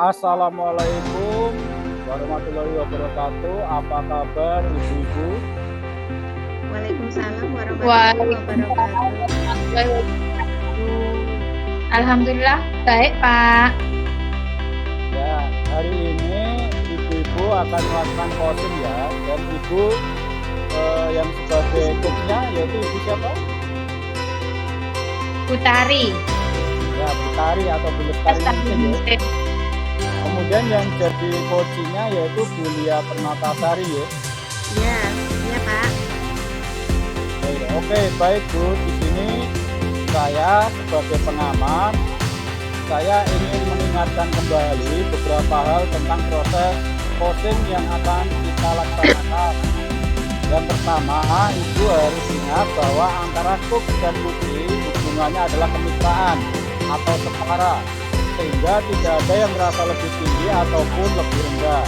Assalamualaikum warahmatullahi wabarakatuh. Apa kabar ibu-ibu? Waalaikumsalam warahmatullahi wabarakatuh. Alhamdulillah baik Pak. Ya, hari ini ibu-ibu akan melakukan coaching ya, dan ibu yang sebagai coachnya yaitu ibu siapa? Butari. Ya, Butari atau Bu Lestari ya. Kemudian yang jadi coachingnya yaitu Bu Lia Permatasari ya. Iya, iya Pak. Oke, baik Bu. Di sini saya sebagai pengamat, saya ingin mengingatkan kembali beberapa hal tentang proses coaching yang akan kita laksanakan. Yang pertama, Ibu harus ingat bahwa antara coach dan putri hubungannya adalah kemitraan atau setara, sehingga tidak ada yang merasa lebih tinggi ataupun lebih rendah.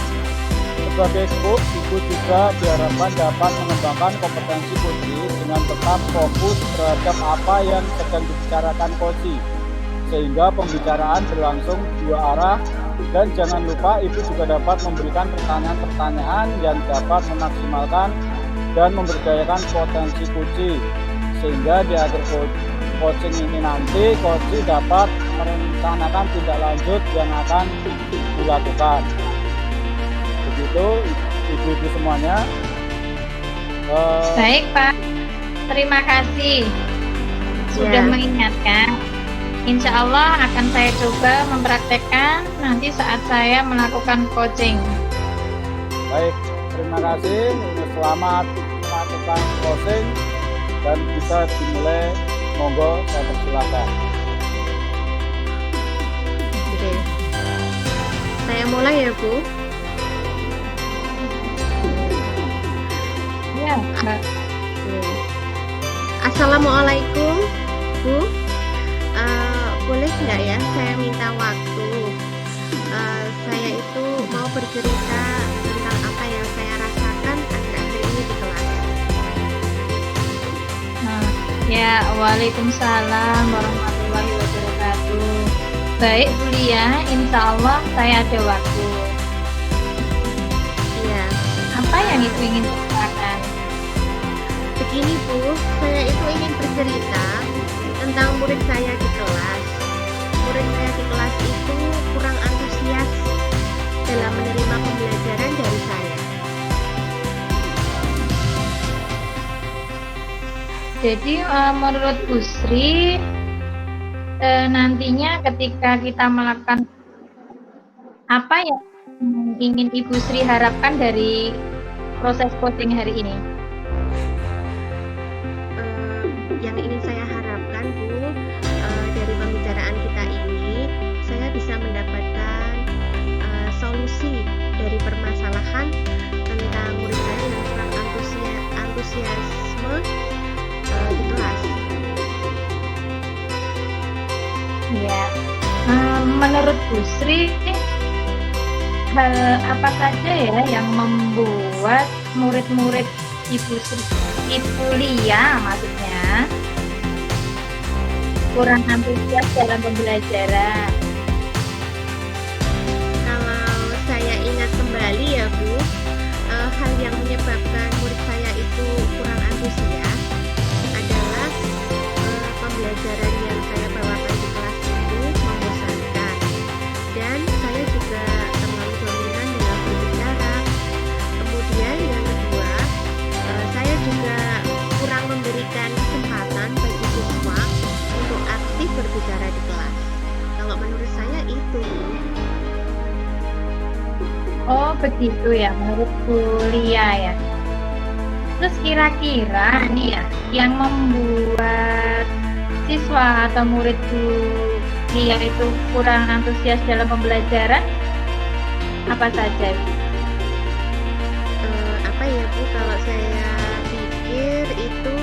Sebagai coach, Ibu juga diharapkan dapat mengembangkan kompetensi putri dengan tetap fokus terhadap apa yang sedang dibicarakan coach, sehingga pembicaraan berlangsung dua arah. Dan jangan lupa Ibu juga dapat memberikan pertanyaan-pertanyaan yang dapat memaksimalkan dan memberdayakan potensi coach, sehingga di akhir coaching ini nanti coach dapat merencanakan tindak lanjut yang akan dilakukan. Begitu ibu-ibu semuanya. Baik Pak, terima kasih sudah mengingatkan. Insya Allah akan saya coba mempraktekkan nanti saat saya melakukan coaching. Baik, terima kasih. Selamat melakukan coaching dan bisa dimulai. Monggo, saya persilakan. Oke. Saya mulai ya Bu. Ya, Mbak. Assalamualaikum Bu. Boleh nggak ya saya minta waktu? Saya itu mau bercerita tentang apa yang saya rasakan akhir-akhir ini di kelas. Ya, waalaikumsalam warahmatullahi wabarakatuh. Baik Bu Lia, insya Allah saya ada waktu. Iya. Apa yang Ibu ingin ceritakan? Begini Bu, saya itu ingin bercerita tentang murid saya di kelas. Murid saya di kelas itu kurang antusias dalam menerima pembelajaran dari saya. Jadi menurut Bu Sri, nantinya ketika kita melakukan apa yang ingin Ibu Sri harapkan dari proses coaching hari ini? Yang ingin saya harapkan Bu, dari pembicaraan kita ini, saya bisa mendapatkan solusi dari permasalahan tentang murid saya yang kurang antusiasme di kelas. Ya, menurut Bu Sri, hal apa saja ya yang membuat murid-murid Ibu Lia maksudnya kurang antusias dalam pembelajaran? Kalau saya ingat kembali ya Bu, hal yang menyebabkan murid saya itu kurang antusias adalah pembelajaran yang saya bawakan di kelas itu membosankan, dan saya juga terlalu dominan dalam berbicara Oh, begitu ya, menurut kuliah ya. Terus kira-kira nih ya, yang membuat siswa atau murid kuliah itu kurang antusias dalam pembelajaran apa saja? Apa ya Bu, kalau saya pikir itu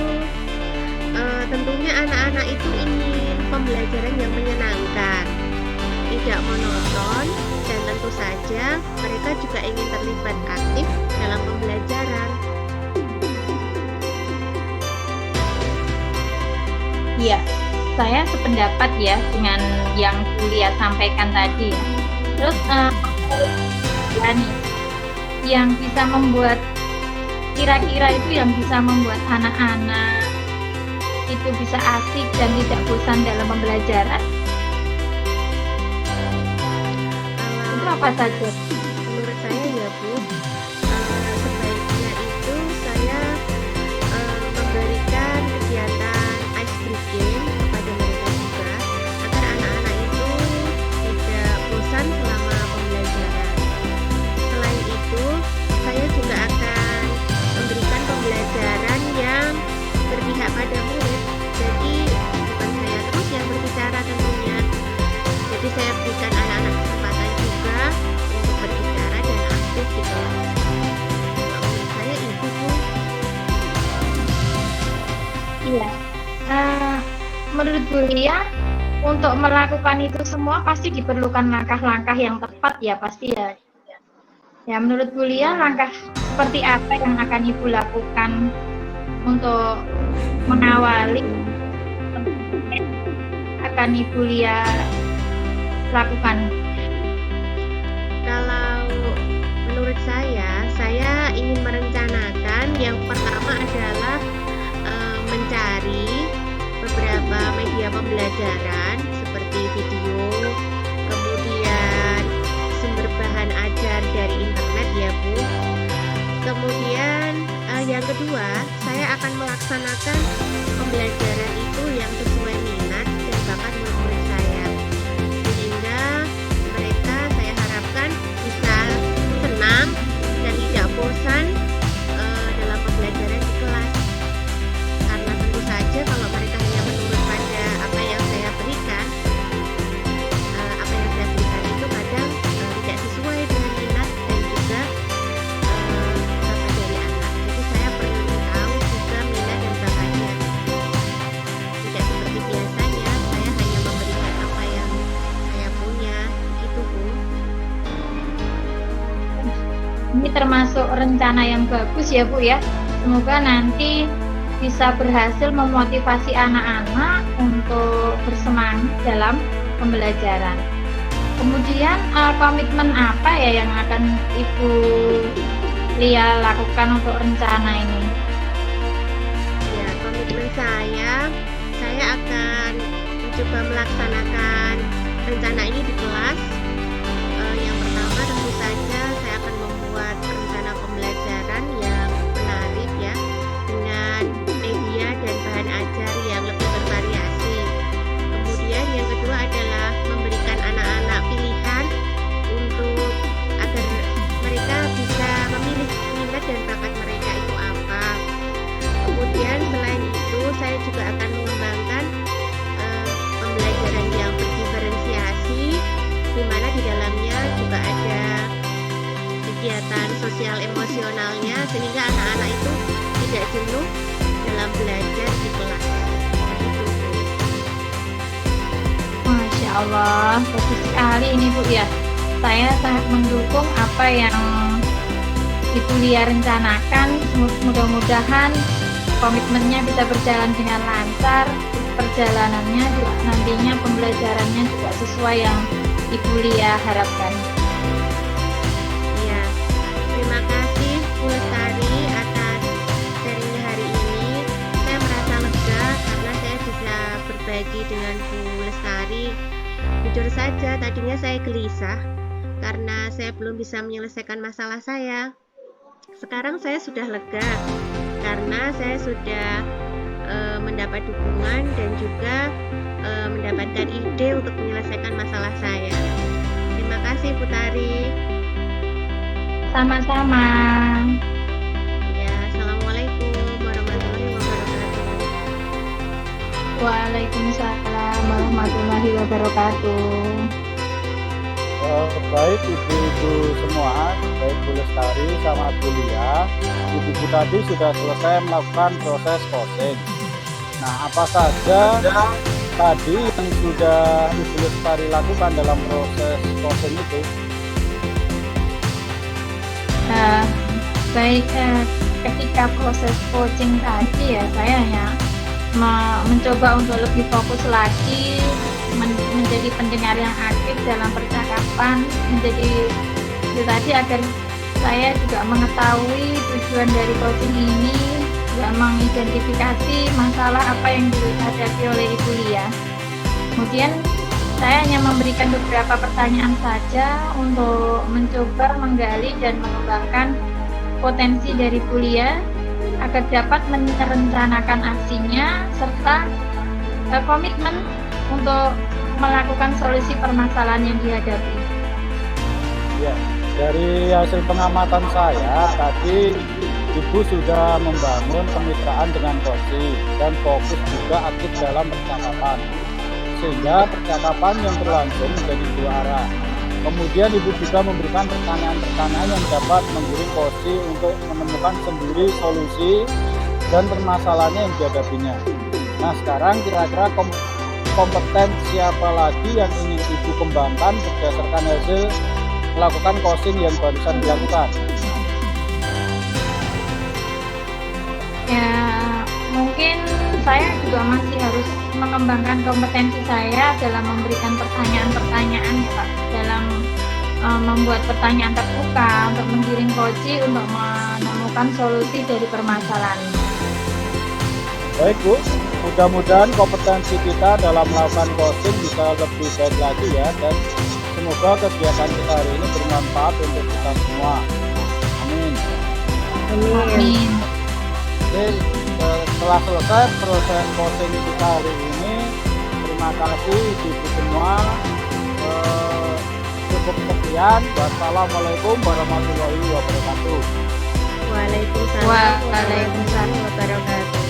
tentunya anak-anak itu ingin pembelajaran yang menyenangkan, tidak monoton, dan tentu saja mereka juga ingin terlibat aktif dalam pembelajaran. Iya, saya sependapat ya dengan yang kuliah sampaikan tadi. Terus ya nih, yang bisa membuat kira-kira itu yang bisa membuat anak-anak itu bisa asik dan tidak bosan dalam pembelajaran itu apa saja? Menurut saya ya Bu, sebaiknya itu saya memberikan kegiatan ice breaking kepada mereka juga, agar anak-anak itu tidak bosan selama pembelajaran. Selain itu, saya juga akan memberikan pembelajaran yang berpihak pada murid. Jadi bukan saya terus yang berbicara tentunya. Jadi saya berikan anak-anak kesempatan juga untuk berbicara dan aktif di kelas. Kalau menurut saya itu Bu. Iya. Menurut kuliah untuk melakukan itu semua pasti diperlukan langkah-langkah yang tepat ya pasti ya. Ya menurut kuliah langkah seperti apa yang akan Ibu lakukan untuk mengawali akan Ibu lakukan? Kalau menurut saya ingin merencanakan yang pertama adalah mencari beberapa media pembelajaran seperti video, kemudian sumber bahan ajar dari internet ya Bu. Kemudian yang kedua, saya akan melaksanakan pembelajaran itu yang sesuai minat dan bakat murid-murid saya, sehingga mereka saya harapkan bisa senang dan tidak bosan dalam pembelajaran di kelas. Karena tentu saja kalau mereka hanya menurut pada apa yang saya berikan itu kadang tidak sesuai dengan minat dan juga bakat dari anak. Jadi saya perlu tahu juga minat dan bakatnya. Tidak seperti biasanya saya hanya memberikan apa yang saya punya, begitu Bu. Ini termasuk rencana yang bagus ya Bu ya. Semoga nanti bisa berhasil memotivasi anak-anak untuk bersemangat dalam pembelajaran. Kemudian komitmen apa ya yang akan Ibu Lia lakukan untuk rencana ini? Ya, komitmen saya akan mencoba melaksanakan rencana ini di kelas. Yang pertama tentu saja saya akan membuat rencana pembelajaran yang menarik ya, dengan media dan bahan ajar yang lebih bervariasi. Kemudian yang kedua adalah memberikan anak-anak pilihan untuk agar mereka bisa memilih minat dan bakat mereka itu apa. Kemudian selain itu saya juga akan mengembangkan pembelajaran yang berdiferensiasi, di mana di dalamnya juga ada kegiatan sosial emosionalnya, sehingga anak-anak itu tidak jenuh dalam belajar di kelas. Begitu, Bu. Masya Allah, bagus sekali ini Bu ya. Saya sangat mendukung apa yang Ibu Lia rencanakan. Mudah-mudahan komitmennya bisa berjalan dengan lancar, perjalanannya juga nantinya pembelajarannya juga sesuai yang Ibu Lia harapkan. Ya, terima kasih Bu Lestari atas sharingnya hari ini. Saya merasa lega karena saya bisa berbagi dengan Bu Lestari. Jujur saja, tadinya saya gelisah karena saya belum bisa menyelesaikan masalah saya. Sekarang saya sudah lega karena saya sudah mendapat dukungan dan juga mendapatkan ide untuk menyelesaikan masalah saya. Terima kasih Bu Tari. Sama-sama. Ya, assalamualaikum warahmatullahi wabarakatuh. Waalaikumsalam warahmatullahi wabarakatuh. Baik ibu-ibu semua, baik Bu Lestari sama Bu Lia, ibu-ibu tadi sudah selesai melakukan proses coaching. Nah, apa saja tadi yang sudah Ibu Lestari lakukan dalam proses coaching itu? Baik, ketika proses coaching tadi ya saya hanya mencoba untuk lebih fokus lagi, menjadi pendengar yang aktif dalam percakapan, menjadi itu tadi agar saya juga mengetahui tujuan dari coaching ini, juga mengidentifikasi masalah apa yang dihadapi oleh Ibu Lia. Kemudian saya hanya memberikan beberapa pertanyaan saja untuk mencoba menggali dan mengembangkan potensi dari Bu Lia agar dapat merencanakan aksinya serta komitmen untuk melakukan solusi permasalahan yang dihadapi. Ya, dari hasil pengamatan saya tadi Ibu sudah membangun kemitraan dengan coaching dan fokus juga aktif dalam percakapan, sehingga percakapan yang berlangsung menjadi dua arah. Kemudian Ibu juga memberikan pertanyaan-pertanyaan yang dapat menggiring coaching untuk menemukan sendiri solusi dan permasalahannya yang dihadapinya. Nah, sekarang kira-kira kompetensi apa lagi yang ingin Ibu kembangkan berdasarkan hasil melakukan coaching yang barusan dilakukan? Ya, mungkin saya juga masih harus mengembangkan kompetensi saya dalam memberikan pertanyaan-pertanyaan ya Pak, dalam membuat pertanyaan terbuka untuk menggiring coaching untuk menemukan solusi dari permasalahan. Baik Bu, mudah-mudahan kompetensi kita dalam melakukan coaching bisa lebih baik lagi ya, dan semoga kegiatan kita hari ini bermanfaat untuk kita semua. Amin. Amin. Oke, setelah selesai proses coaching kita hari ini, terima kasih ibu semua. Cukup sekian. Wassalamualaikum warahmatullahi wabarakatuh. Waalaikumsalam warahmatullahi wabarakatuh.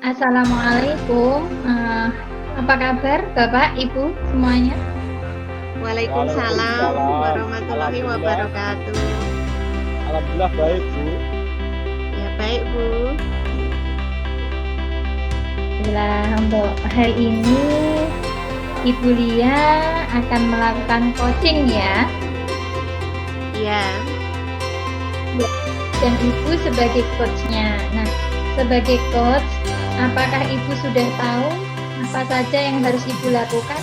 Assalamualaikum. Apa kabar Bapak, Ibu semuanya? Waalaikumsalam warahmatullahi wabarakatuh. Alhamdulillah baik Bu. Ya, baik Bu. Bila untuk hari ini Ibu Lia akan melakukan coaching ya. Iya. Dan Ibu sebagai coachnya. Nah, sebagai coach, apakah Ibu sudah tahu apa saja yang harus Ibu lakukan?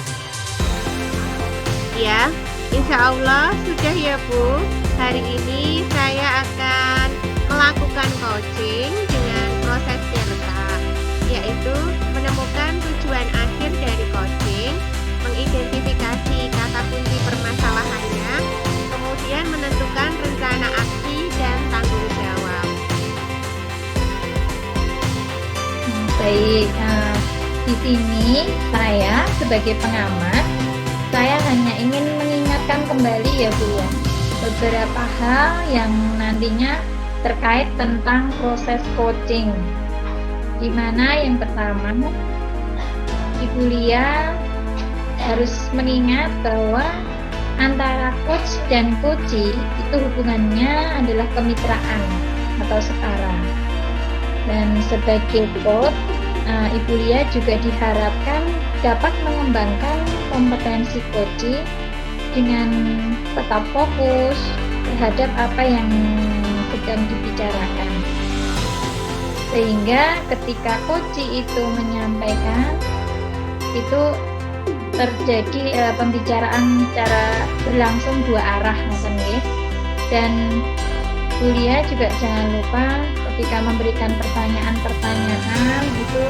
Ya, insya Allah sudah ya Bu. Hari ini saya akan melakukan coaching dengan proses CIRTA, yaitu menemukan tujuan akhir dari coaching, mengidentifikasi kata kunci permasalahannya, kemudian menentukan rencana aksi dan tanggung jawab. Baik, di sini saya sebagai pengamat, saya hanya ingin mengingatkan kembali ya Bu ya, beberapa hal yang nantinya terkait tentang proses coaching. Di mana yang pertama, Ibu Lia harus mengingat bahwa antara coach dan coachee itu hubungannya adalah kemitraan atau setara. Dan sebagai coach, Ibu Lia juga diharapkan dapat mengembangkan kompetensi coaching dengan tetap fokus terhadap apa yang sedang dibicarakan. Sehingga ketika coaching itu menyampaikan, itu terjadi pembicaraan secara berlangsung dua arah maksudnya. Dan Bu Lia juga jangan lupa ketika memberikan pertanyaan-pertanyaan itu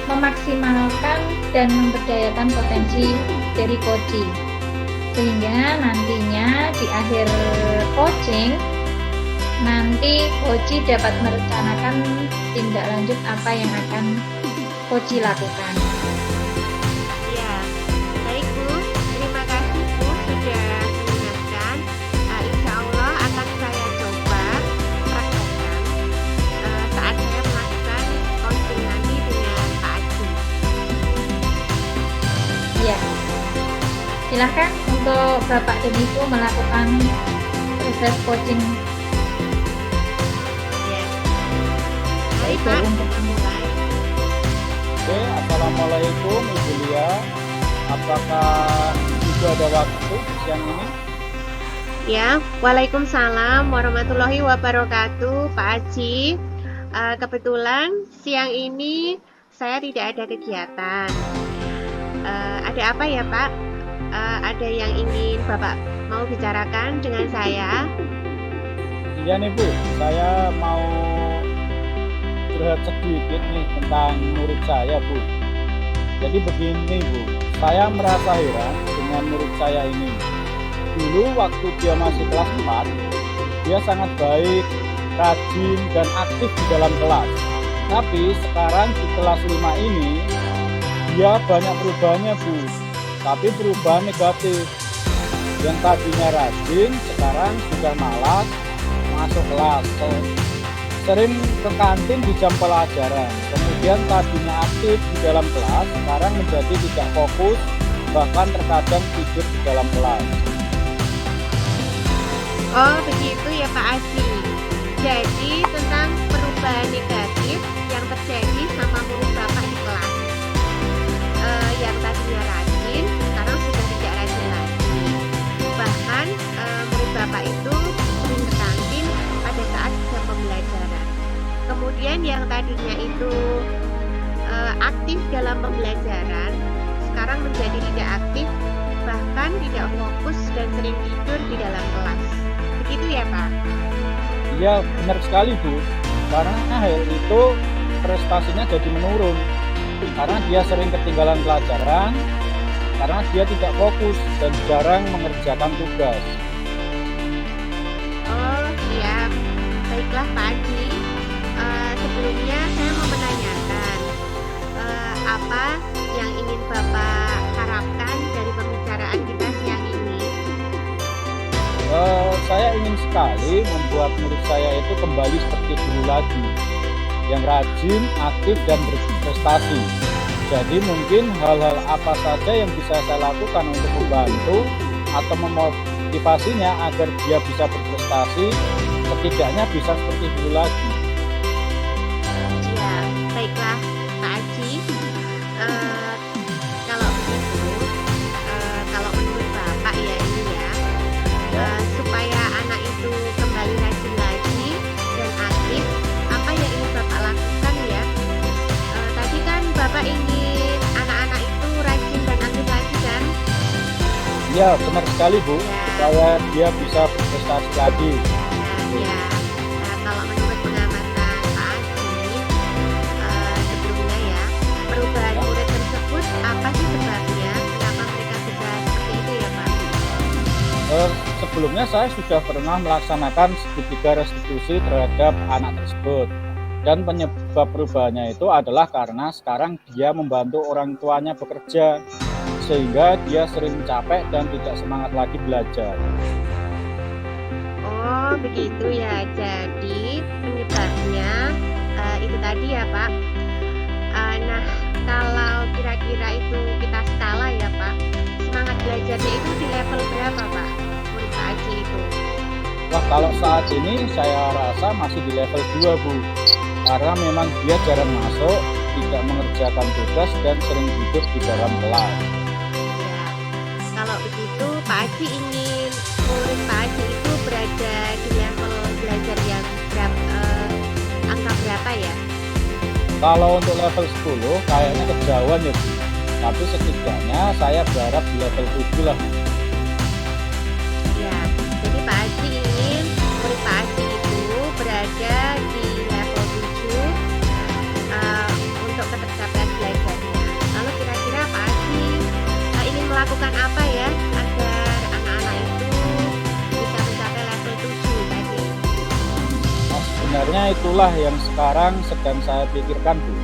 memaksimalkan dan memberdayakan potensi dari coaching, sehingga nantinya di akhir coaching nanti Oci dapat merencanakan tindak lanjut apa yang akan Oci lakukan. Ya, baik Bu. Terima kasih Bu sudah mengingatkan. Insya Allah akan saya coba praktekkan saat saya melakukan coaching nanti dengan Pak Aji. Ya, silahkan untuk Bapak dan Ibu melakukan proses coaching. Ya. Mari Baik, Pak, untuk kita mulai. Oke, Assalamualaikum Ibu Lia. Apakah Ibu ada waktu siang ini? Ya, Waalaikumsalam warahmatullahi wabarakatuh, Pak Aji. Kebetulan siang ini saya tidak ada kegiatan. Ada apa ya Pak? Ada yang ingin Bapak mau bicarakan dengan saya? Iya nih Bu, saya mau curhat sedikit nih tentang murid saya Bu. Jadi begini Bu, saya merasa heran dengan murid saya ini. Dulu waktu dia masih kelas 4, dia sangat baik, rajin, dan aktif di dalam kelas. Tapi sekarang di kelas 5 ini, dia banyak perubahannya Bu. Tapi perubahan negatif. Yang tadinya rajin, sekarang sudah malas masuk kelas. Sering ke kantin di jam pelajaran. Kemudian tadinya aktif di dalam kelas, sekarang menjadi tidak fokus, bahkan terkadang tidur di dalam kelas. Oh, begitu ya Pak Aji. Jadi tentang perubahan negatif yang terjadi sama murid Bapak di kelas. Yang tadinya rajin, sekarang sudah tidak rajin lagi. Bahkan murid Bapak itu sering ke kantin pada saat jam pembelajaran. Kemudian yang tadinya itu aktif dalam pembelajaran, sekarang menjadi tidak aktif, bahkan tidak fokus dan sering tidur di dalam kelas. Begitu ya Pak? Iya, benar sekali Bu. Karena hal itu prestasinya jadi menurun. Karena dia sering ketinggalan pelajaran, karena dia tidak fokus dan jarang mengerjakan tugas. Oh, siap. Baiklah Pak Aji. Sebelumnya saya mau menanyakan apa yang ingin Bapak harapkan dari pembicaraan kita siang ini? Saya ingin sekali membuat murid saya itu kembali seperti dulu lagi, yang rajin, aktif, dan berprestasi. Jadi mungkin hal-hal apa saja yang bisa saya lakukan untuk membantu atau memotivasinya agar dia bisa berprestasi, setidaknya bisa seperti dulu lagi. Ya, baiklah Pak Aji. Kalau begitu, kalau menurut Bapak ya ini ya, supaya anak itu kembali rajin lagi dan aktif, apa yang ingin Bapak lakukan ya? Tadi kan Bapak ingin anak-anak itu rajin dan aktif lagi kan? Iya, benar sekali Bu, Ya. supaya dia bisa berprestasi lagi. Ya. Nah, kalau menurut pengamatan Pak Aji, sebelumnya ya, perubahan murid tersebut apa sih sebabnya? Kenapa mereka bisa seperti itu ya Pak? Sebelumnya saya sudah pernah melaksanakan segitiga restitusi terhadap anak tersebut. Dan penyebab perubahannya itu adalah karena sekarang dia membantu orang tuanya bekerja, sehingga dia sering capek dan tidak semangat lagi belajar. Oh, begitu ya. Jadi penyebabnya itu tadi ya Pak. Nah, kalau kira-kira itu kita skala ya Pak, semangat belajarnya itu di level berapa Pak? Menurut Pak Aji itu? Wah, kalau saat ini saya rasa masih di level 2 Bu, karena memang dia jarang masuk, tidak mengerjakan tugas, dan sering tidur di dalam kelas. Ya, kalau begitu Pak Aji ingin murid Pak Aji itu berada di level belajar yang angka berapa ya? Kalau untuk level 10 kayaknya kejauhan ya Bu, tapi setidaknya saya berharap di level 7 lah. Ya, jadi Pak Aji ingin murid Pak Aji itu berada di level 7 untuk ketercapaian belajarnya. Lalu kira-kira Pak Aji ingin melakukan apa ya agar anak-anak itu bisa mencapai level 7 tadi? Sebenarnya itulah yang sekarang sedang saya pikirkan, Bu.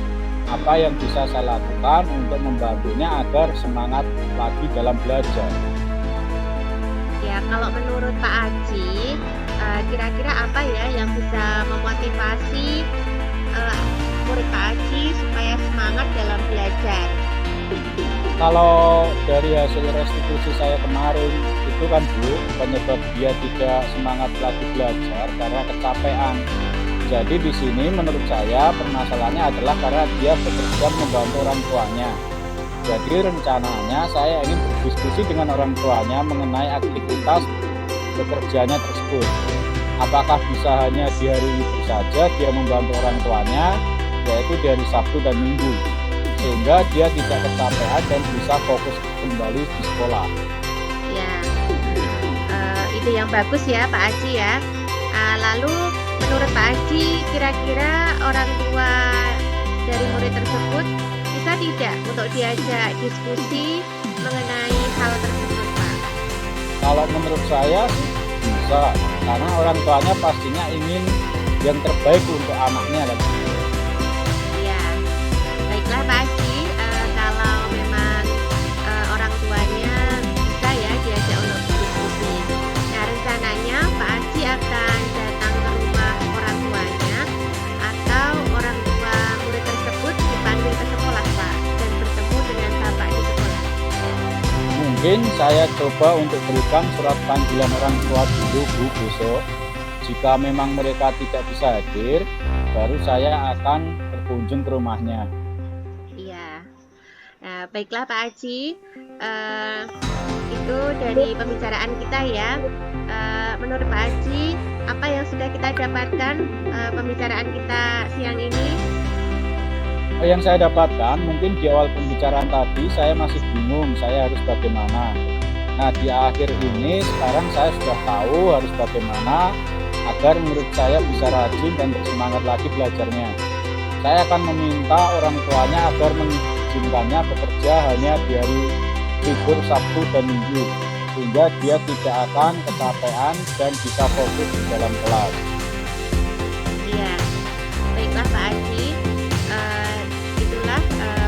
Apa yang bisa saya lakukan untuk membantunya agar semangat lagi dalam belajar. Ya, kalau menurut Pak Aji, kira-kira apa ya yang bisa memotivasi murid Pak Aji supaya semangat dalam belajar? Kalau dari hasil restitusi saya kemarin itu kan Bu, penyebab dia tidak semangat lagi belajar karena kecapean. Jadi di sini menurut saya permasalahannya adalah karena dia bekerja membantu orang tuanya. Jadi rencananya saya ingin berdiskusi dengan orang tuanya mengenai aktivitas bekerjanya tersebut. Apakah bisa hanya di hari libur saja dia membantu orang tuanya, yaitu di hari Sabtu dan Minggu, sehingga dia tidak kecapean dan bisa fokus kembali di sekolah. Ya, ide yang bagus ya Pak Aji ya. Lalu menurut Pak Aji, kira-kira orang tua dari murid tersebut bisa tidak untuk diajak diskusi mengenai hal tersebut, Pak? Kalau menurut saya sih bisa, karena orang tuanya pastinya ingin yang terbaik untuk anaknya lagi. Ya, baiklah Pak Aji, kalau memang orang tuanya bisa ya diajak untuk berdiskusi. Nah, rencananya Pak Aji akan datang ke rumah orang tuanya atau orang tua murid tersebut dipanggil ke sekolah, Pak, dan bertemu dengan Bapak di sekolah. Mungkin saya coba untuk berikan surat panggilan orang tua dulu, Bu, besok. Jika memang mereka tidak bisa hadir, baru saya akan berkunjung ke rumahnya. Iya. Nah, baiklah Pak Aji, itu dari pembicaraan kita ya. Menurut Pak Aji, apa yang sudah kita dapatkan pembicaraan kita siang ini? Yang saya dapatkan, mungkin di awal pembicaraan tadi saya masih bingung saya harus bagaimana. Nah, di akhir ini sekarang saya sudah tahu harus bagaimana agar murid saya bisa rajin dan bersemangat lagi belajarnya. Saya akan meminta orang tuanya agar mengizinkannya bekerja hanya di hari libur Sabtu dan Minggu, sehingga dia tidak akan kecapean dan bisa fokus di dalam kelas. Iya, baiklah Pak Aji, itulah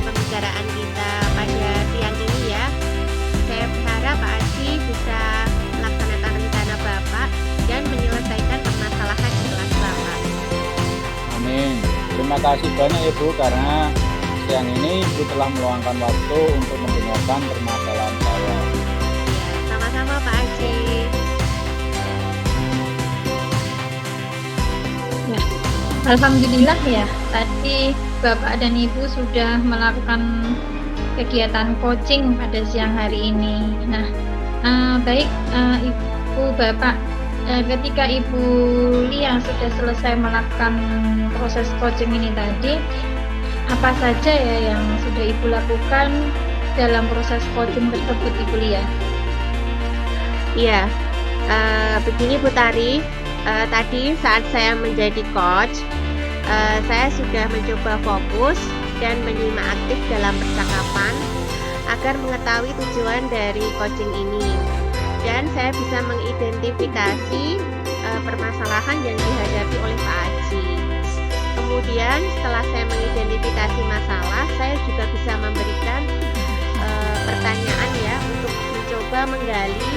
pembicaraan kita pada siang ini ya. Saya berharap Pak Aji bisa melaksanakan rencana Bapak dan menyelesaikan permasalahan di kelas Bapak. Amin. Terima kasih banyak Ibu karena siang ini Ibu telah meluangkan waktu untuk mendengarkan permasalahan saya. Ya, sama-sama Pak Aji. Ya, alhamdulillah ya, tadi Bapak dan Ibu sudah melakukan kegiatan coaching pada siang hari ini. Nah, baik Ibu Bapak, ketika Ibu Lia sudah selesai melakukan proses coaching ini tadi, apa saja ya yang sudah Ibu lakukan dalam proses coaching tersebut, Ibu Lia? Iya, begini Bu Tari, tadi saat saya menjadi coach, saya sudah mencoba fokus dan menyimak aktif dalam percakapan agar mengetahui tujuan dari coaching ini. Dan saya bisa mengidentifikasi permasalahan yang dihadapi oleh Pak Aji. Kemudian setelah saya mengidentifikasi masalah, saya juga bisa memberikan pertanyaan ya untuk mencoba menggali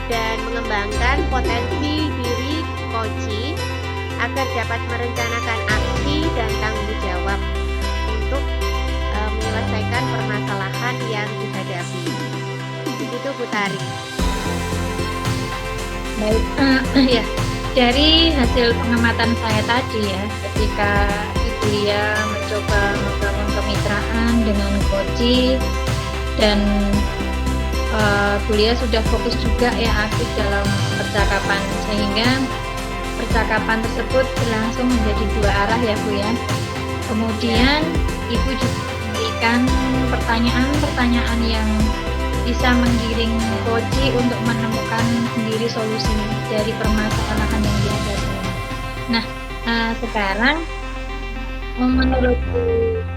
dan mengembangkan potensi diri coachee agar dapat merencanakan aksi dan tanggung jawab untuk menyelesaikan permasalahan yang dihadapi. Begitu Bu Tari. Baik, ya, dari hasil pengamatan saya tadi ya, ketika Ibu Lia mencoba membangun kemitraan dengan coachee dan Bu Lia sudah fokus juga ya aktif dalam percakapan, sehingga percakapan tersebut berlangsung menjadi dua arah ya Bu ya. Kemudian Ibu juga memberikan pertanyaan-pertanyaan yang bisa menggiring coachee untuk menemukan sendiri solusi dari permasalahan yang dihadapi. Nah, sekarang menurut Bu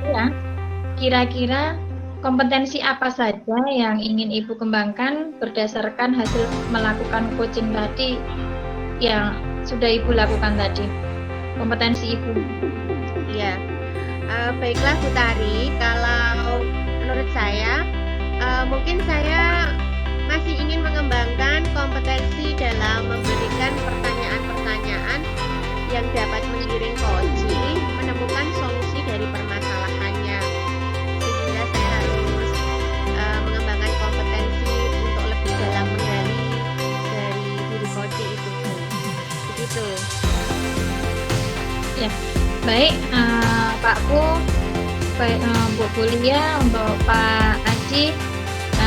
Lia, kira-kira kompetensi apa saja yang ingin Ibu kembangkan berdasarkan hasil melakukan coaching tadi yang sudah Ibu lakukan tadi? kompetensi Ibu. Iya. Baiklah Bu Tari, kalau menurut saya mungkin saya masih ingin mengembangkan kompetensi dalam memberikan pertanyaan-pertanyaan yang dapat mengiring Koji menemukan solusi dari permasalahannya, sehingga saya harus mengembangkan kompetensi untuk lebih dalam menggali dari diri Koji itu, Bu. Begitu. Ya, baik Pak Bu, baik Bu Bulia, untuk Pak Aji.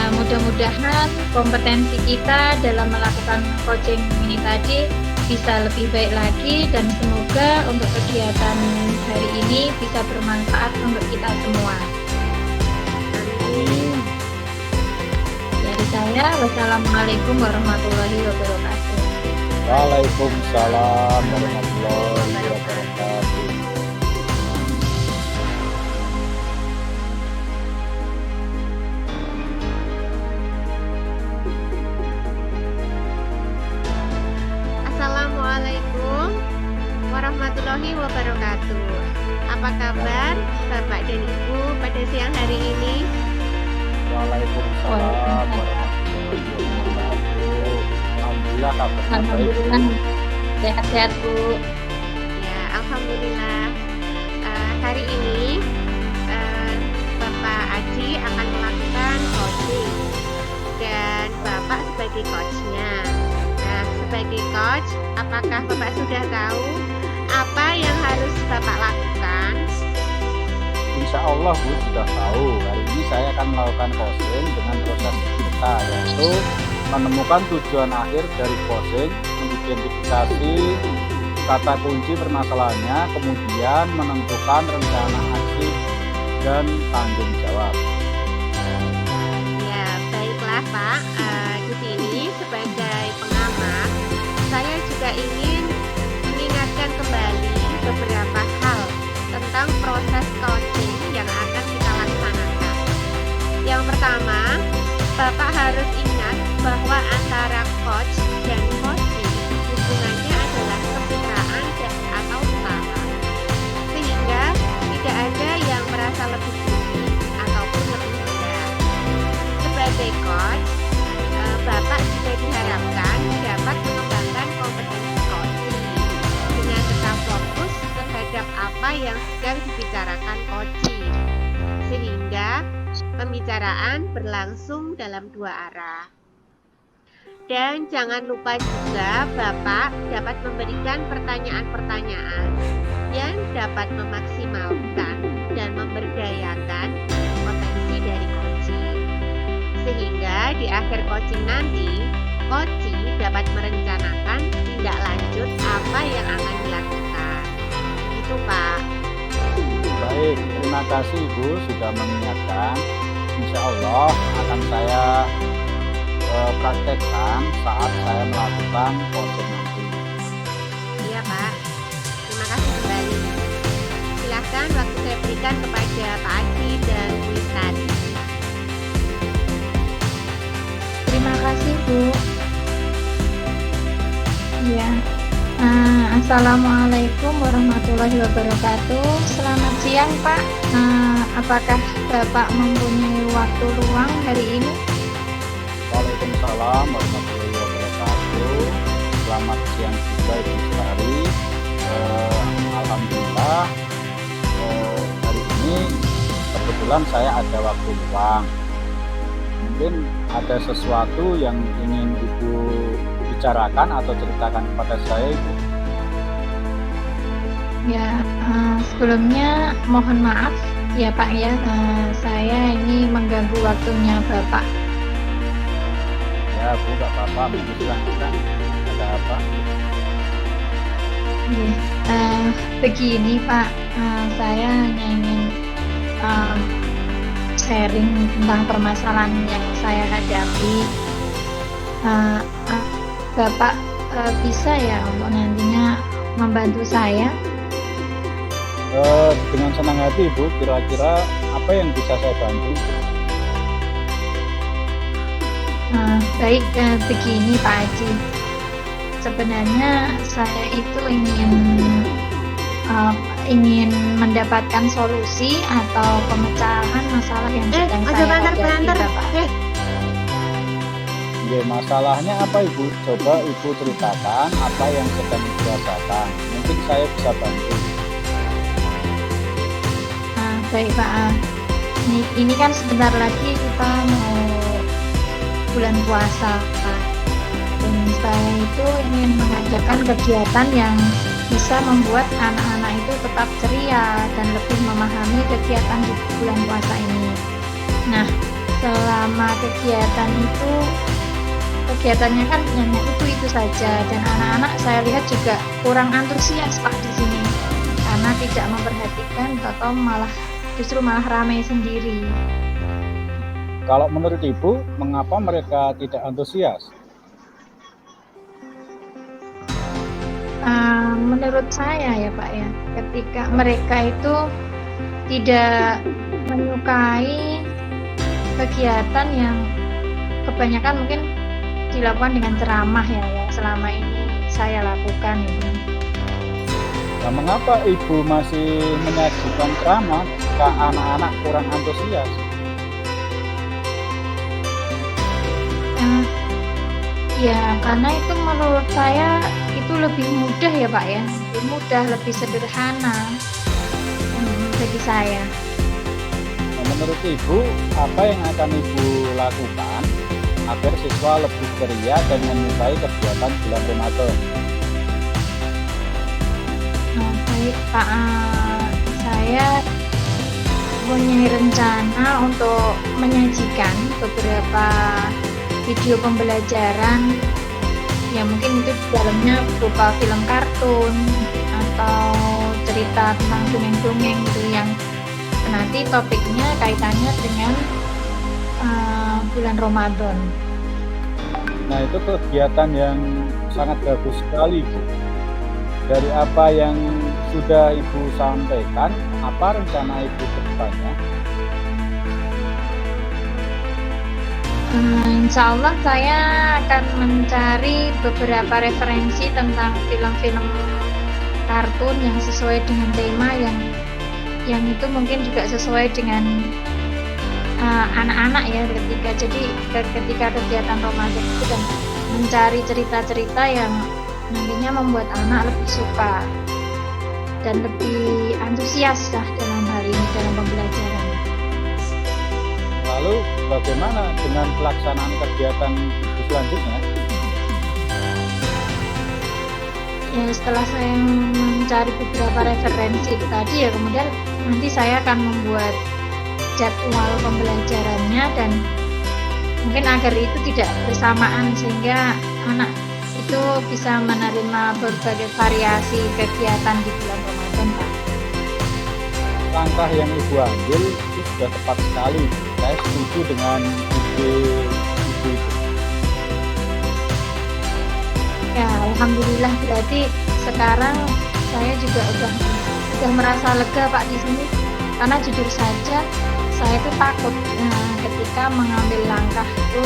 Mudah-mudahan kompetensi kita dalam melakukan coaching ini tadi bisa lebih baik lagi, dan semoga untuk kegiatan hari ini bisa bermanfaat untuk kita semua. Amin. Dari saya, wassalamualaikum warahmatullahi wabarakatuh. Waalaikumsalam warahmatullahi wabarakatuh. Assalamualaikum warahmatullahi wabarakatuh. Apa kabar Bapak dan Ibu pada siang hari ini? Waalaikumsalam warahmatullahi wabarakatuh. Alhamdulillah kabarnya baik. Alhamdulillah, sehat-sehat Bu. Ya, alhamdulillah. Hari ini Bapak Aji akan melakukan coaching dan Bapak sebagai coachnya. Nah, sebagai coach, apakah Bapak sudah tahu apa yang harus Bapak lakukan? Insya Allah Bu sudah tahu. Hari ini saya akan melakukan coaching dengan proses kita, yaitu menemukan tujuan akhir dari coaching, mengidentifikasi kata kunci permasalahannya, kemudian menentukan rencana aksi dan tanggung jawab. Ya, baiklah Pak. Di sini sebagai pengamat, saya juga ingin mengingatkan kembali beberapa hal tentang proses coaching yang akan kita laksanakan. Yang pertama, Bapak harus ingat bahwa antara coach dan coaching hubungannya adalah kemitraan atau setara, sehingga tidak ada yang merasa lebih tinggi ataupun lebih rendah. Sebagai coach, Bapak juga diharapkan dapat mengembangkan kompetensi coaching dengan tetap fokus terhadap apa yang sedang dibicarakan coaching, sehingga pembicaraan berlangsung dalam dua arah. Dan jangan lupa juga Bapak dapat memberikan pertanyaan-pertanyaan yang dapat memaksimalkan dan memberdayakan potensi dari coaching, sehingga di akhir coaching nanti coaching dapat merencanakan tindak lanjut apa yang akan dilakukan. Itu Pak. Baik, terima kasih Ibu sudah mengingatkan. Insya Allah akan saya praktekkan saat saya melakukan coaching nanti. Iya Pak. Terima kasih kembali. Silakan waktu saya berikan kepada Pak Aji dan Bu Lestari. Terima kasih Bu. Ya. Assalamualaikum warahmatullahi wabarakatuh. Selamat siang Pak. Apakah Bapak mempunyai waktu luang hari ini? Waalaikumsalam warahmatullahi wabarakatuh. Selamat siang juga Ibu Lestari. Alhamdulillah hari ini kebetulan saya ada waktu luang. Mungkin ada sesuatu yang ingin Ibu bicarakan atau ceritakan kepada saya Ibu. Ya, sebelumnya mohon maaf ya Pak ya, saya ini mengganggu waktunya Bapak. Ya Bu, nggak apa-apa, mungkin silahkan. Ada apa? Begini Pak, saya hanya ingin sharing tentang permasalahan yang saya hadapi. Bapak bisa ya untuk nantinya membantu saya? Dengan senang hati Ibu, kira-kira apa yang bisa saya bantu? Baik, begini Pak Haji. Sebenarnya saya itu ingin uh, ingin mendapatkan solusi atau pemecahan masalah yang sedang aja saya bantar hadapi, bantar. Bapak. Ya, masalahnya apa Ibu? Coba Ibu ceritakan apa yang sedang Ibu rasakan. Mungkin saya bisa bantu. Baik Pak. Ini kan sebentar lagi kita mau bulan puasa, Pak. Dan saya itu ingin mengadakan kegiatan yang bisa membuat anak-anak itu tetap ceria dan lebih memahami kegiatan di bulan puasa ini. Nah, selama kegiatannya kan hanya itu saja, dan anak-anak saya lihat juga kurang antusias Pak di sini karena tidak memperhatikan atau justru malah ramai sendiri. Kalau menurut Ibu, mengapa mereka tidak antusias? Menurut saya ya Pak ya, ketika mereka itu tidak menyukai kegiatan yang kebanyakan mungkin dilakukan dengan ceramah ya selama ini saya lakukan ini. Nah, mengapa Ibu masih menyajikan ceramah jika anak-anak kurang antusias? Ya, karena itu menurut saya itu lebih mudah ya Pak ya, lebih mudah, lebih sederhana bagi saya. Nah, menurut Ibu, apa yang akan Ibu lakukan agar siswa lebih ceria dan menyukai kegiatan bulan Ramadan? Baik Pak, saya punya rencana untuk menyajikan beberapa video pembelajaran ya, mungkin itu di dalamnya berupa film kartun atau cerita tentang dongeng-dongeng gitu, yang nanti topiknya kaitannya dengan bulan Ramadan. Nah, itu kegiatan yang sangat bagus sekali, Bu. Dari apa yang sudah Ibu sampaikan, apa rencana Ibu ke depannya? Insya Allah saya akan mencari beberapa referensi tentang film-film kartun yang sesuai dengan tema yang itu mungkin juga sesuai dengan anak-anak ya, ketika kegiatan Ramadan itu, dan mencari cerita-cerita yang nantinya membuat anak lebih suka dan lebih antusias lah dalam hal ini, dalam pembelajaran. Lalu bagaimana dengan pelaksanaan kegiatan Ibu selanjutnya? Ya, setelah saya mencari beberapa referensi itu tadi ya, kemudian nanti saya akan membuat jadwal pembelajarannya, dan mungkin agar itu tidak bersamaan sehingga anak itu bisa menerima berbagai variasi kegiatan di bulan Ramadan, Pak. Langkah yang Ibu ambil itu sudah tepat sekali. Saya setuju dengan ide Ibu itu. Ya, alhamdulillah, berarti sekarang saya juga udah merasa lega Pak di sini, karena jujur saja saya itu takut ketika mengambil langkah itu,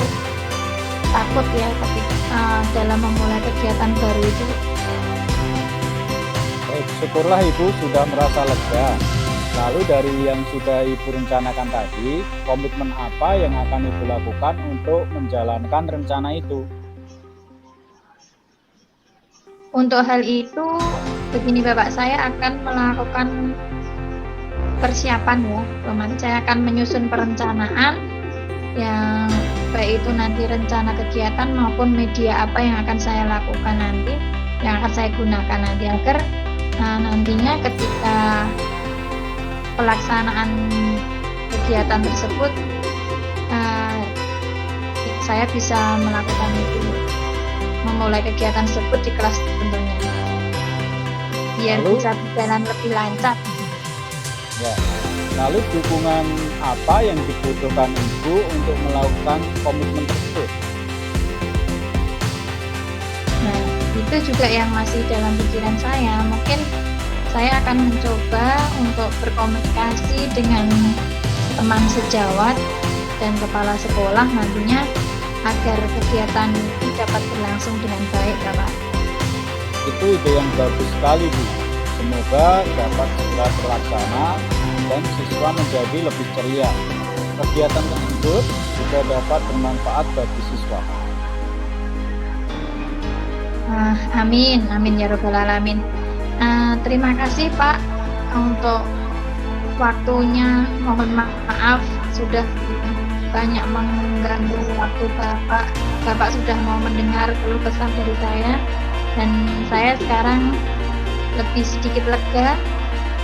takut ya ketika dalam memulai kegiatan baru itu. Syukurlah Ibu sudah merasa lega. Lalu dari yang sudah Ibu rencanakan tadi, komitmen apa yang akan Ibu lakukan untuk menjalankan rencana itu? Untuk hal itu, begini Bapak, saya akan melakukan persiapan ya. Kemarin saya akan menyusun perencanaan yang baik itu nanti rencana kegiatan maupun media apa yang akan saya lakukan nanti, yang akan saya gunakan nanti, agar nantinya ketika pelaksanaan kegiatan tersebut saya bisa melakukan itu, memulai kegiatan tersebut di kelas tentunya, biar bisa berjalan lebih lancar. Ya. Lalu dukungan apa yang dibutuhkan Ibu untuk melakukan komitmen tersebut? Nah, itu juga yang masih dalam pikiran saya. Mungkin saya akan mencoba untuk berkomunikasi dengan teman sejawat dan kepala sekolah nantinya, agar kegiatan ini dapat berlangsung dengan baik, Bapak. Itu ide yang bagus sekali, Bu. Semoga dapat segera terlaksana dan siswa menjadi lebih ceria. Kegiatan tersebut juga dapat bermanfaat bagi siswa. Amin, amin ya robbal alamin. Terima kasih Pak untuk waktunya. Mohon maaf sudah banyak mengganggu waktu Bapak. Bapak sudah mau mendengar keluh kesah dari saya, dan saya sekarang lebih sedikit lega.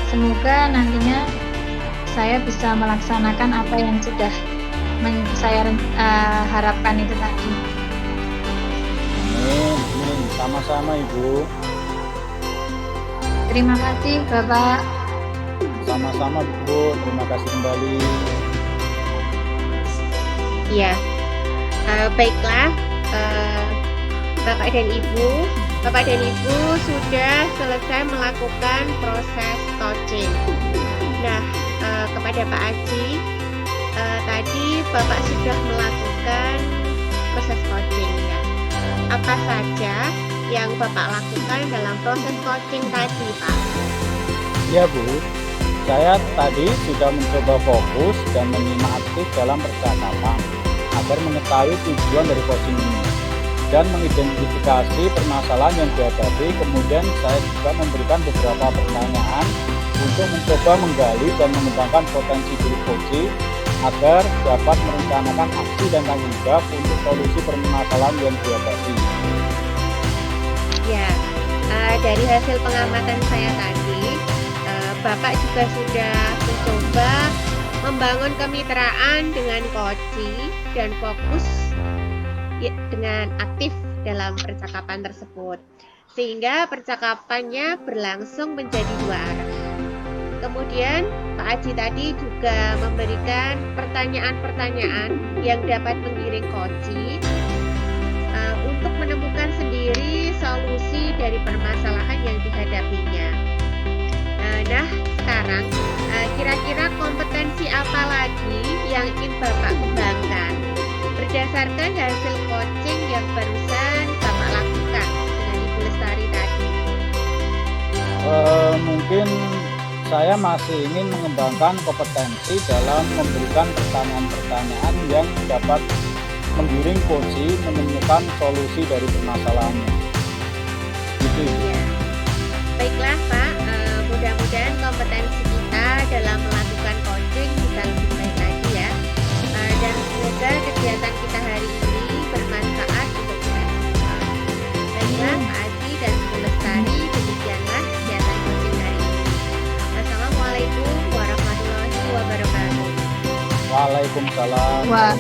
Semoga nantinya saya bisa melaksanakan apa yang sudah saya harapkan itu tadi. Amin. Sama-sama Ibu. Terima kasih Bapak. Sama-sama Bu, terima kasih kembali. Ya, baiklah, Bapak dan Ibu sudah selesai melakukan proses coaching. Nah, kepada Pak Aji, tadi Bapak sudah melakukan proses coaching ya. Apa saja yang Bapak lakukan dalam proses coaching tadi, Pak? Ya Bu, saya tadi sudah mencoba fokus dan menyimak aktif dalam percakapan agar mengetahui tujuan dari coaching ini dan mengidentifikasi permasalahan yang dihadapi. Kemudian saya juga memberikan beberapa pertanyaan untuk mencoba menggali dan mengembangkan potensi diri coaching agar dapat merencanakan aksi dan tanggung jawab untuk solusi permasalahan yang dihadapi. Ya, dari hasil pengamatan saya tadi, Bapak juga sudah mencoba membangun kemitraan dengan coaching dan fokus dengan aktif dalam percakapan tersebut, sehingga percakapannya berlangsung menjadi dua arah. Kemudian Pak Aji tadi juga memberikan pertanyaan-pertanyaan yang dapat menggiring coaching untuk menemukan sendiri solusi dari permasalahan yang dihadapinya. Nah, sekarang kira-kira kompetensi apa lagi yang ingin Bapak kembangkan berdasarkan hasil coaching yang barusan Bapak lakukan dengan Ibu Lestari tadi? Mungkin saya masih ingin mengembangkan kompetensi dalam memberikan pertanyaan-pertanyaan yang dapat menggiring coaching menemukan solusi dari permasalahannya. Gitu. Ya. Baiklah Pak, mudah-mudahan kompetensi kita dalam melakukan coaching bisa lebih baik lagi ya. Dan semoga kegiatan kita hari ini bermanfaat untuk kita semua. Baiklah Pak Aji dan Bu Lestari, demikianlah kegiatan coaching hari ini. Wassalamualaikum warahmatullahi wabarakatuh. Waalaikumsalam. Wah.